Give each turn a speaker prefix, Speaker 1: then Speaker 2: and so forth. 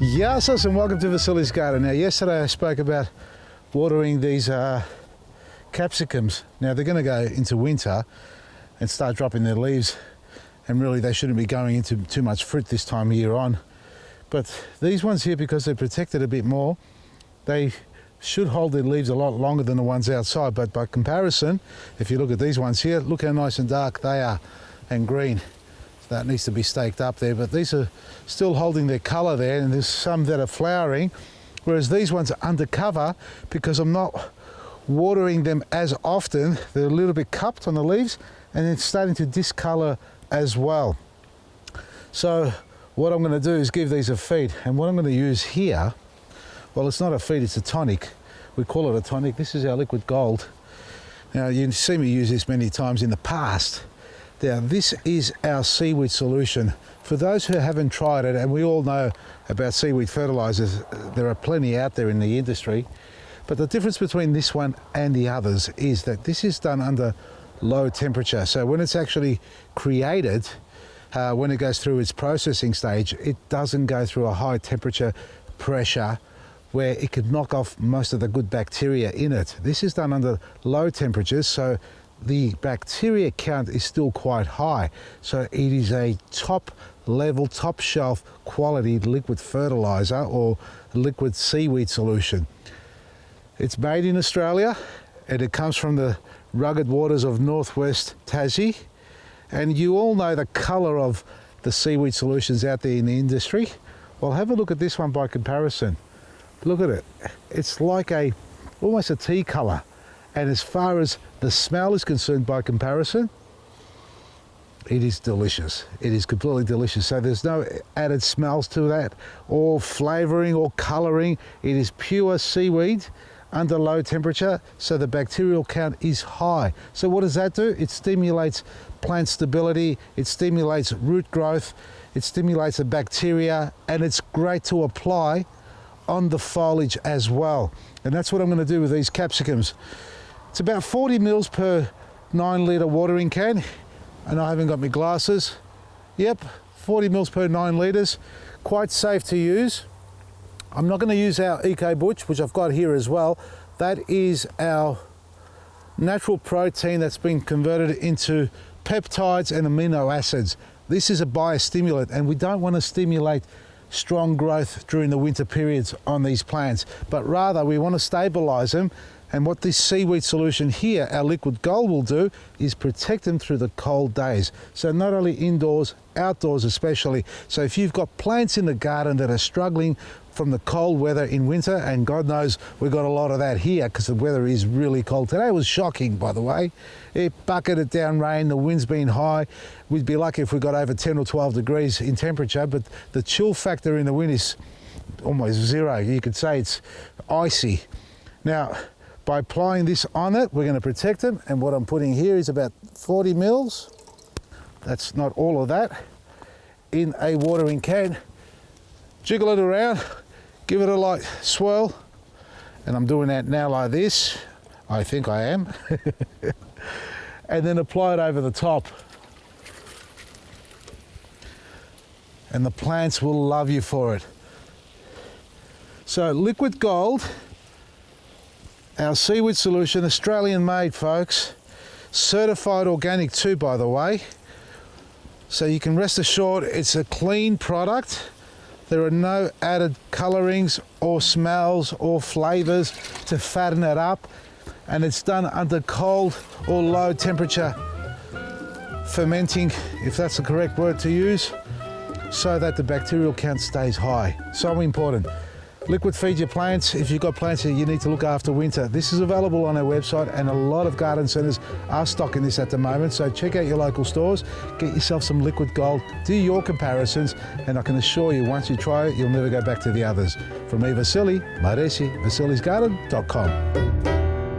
Speaker 1: Yasas and welcome to Vasily's garden. Now yesterday I spoke about watering these capsicums. Now they're going to go into winter and start dropping their leaves, and really they shouldn't be going into too much fruit this time of year on. But these ones here, because they're protected a bit more, they should hold their leaves a lot longer than the ones outside. But by comparison, if you look at these ones here, look how nice and dark they are and green. That needs to be staked up there, but these are still holding their colour there, and there's some that are flowering, whereas these ones are undercover because I'm not watering them as often. They're a little bit cupped on the leaves and it's starting to discolour as well. So what I'm going to do is give these a feed, and what I'm going to use here, well, it's not a feed, it's a tonic. We call it a tonic. This is our liquid gold. Now you've seen me use this many times in the past. Now this is our seaweed solution. For those who haven't tried it, and we all know about seaweed fertilizers, there are plenty out there in the industry, but the difference between this one and the others is that this is done under low temperature. So when it's actually created, when it goes through its processing stage, it doesn't go through a high temperature pressure where it could knock off most of the good bacteria in it. This is done under low temperatures, so the bacteria count is still quite high. So it is a top level, top shelf quality liquid fertilizer or liquid seaweed solution. It's made in Australia and it comes from the rugged waters of northwest Tassie. And you all know the colour of the seaweed solutions out there in the industry. Well, have a look at this one by comparison. Look at it. It's like almost a tea colour. And as far as the smell is concerned by comparison, it is delicious. It is completely delicious. So there's no added smells to that, or flavouring or colouring. It is pure seaweed under low temperature, so the bacterial count is high. So what does that do? It stimulates plant stability, it stimulates root growth, it stimulates the bacteria, and it's great to apply on the foliage as well. And that's what I'm going to do with these capsicums. It's about 40 mils per 9 litre watering can, and I haven't got my glasses. Yep, 40 mils per 9 litres, quite safe to use. I'm not going to use our Eco Butch, which I've got here as well. That is our natural protein that's been converted into peptides and amino acids. This is a biostimulant, and we don't want to stimulate strong growth during the winter periods on these plants, but rather we want to stabilize them. And what this seaweed solution here, our liquid gold, will do is protect them through the cold days. So not only indoors, outdoors especially. So if you've got plants in the garden that are struggling from the cold weather in winter, and God knows we've got a lot of that here because the weather is really cold. Today was shocking, by the way. It bucketed down rain, the wind's been high. We'd be lucky if we got over 10 or 12 degrees in temperature, but the chill factor in the wind is almost zero. You could say it's icy. Now, by applying this on it, we're going to protect them, and what I'm putting here is about 40 mils. That's not all of that. In a watering can. Jiggle it around, give it a light swirl, and I'm doing that now like this. I think I am. And then apply it over the top. And the plants will love you for it. So liquid gold, our seaweed solution, Australian made, folks. Certified organic too, by the way. So you can rest assured it's a clean product. There are no added colorings or smells or flavors to fatten it up. And it's done under cold or low temperature fermenting, if that's the correct word to use, so that the bacterial count stays high. So important. Liquid feed your plants. If you've got plants that you need to look after winter, this is available on our website, and a lot of garden centres are stocking this at the moment. So check out your local stores, get yourself some liquid gold, do your comparisons, and I can assure you once you try it, you'll never go back to the others. From me, Vasily, Maresi, VasilisGarden.com.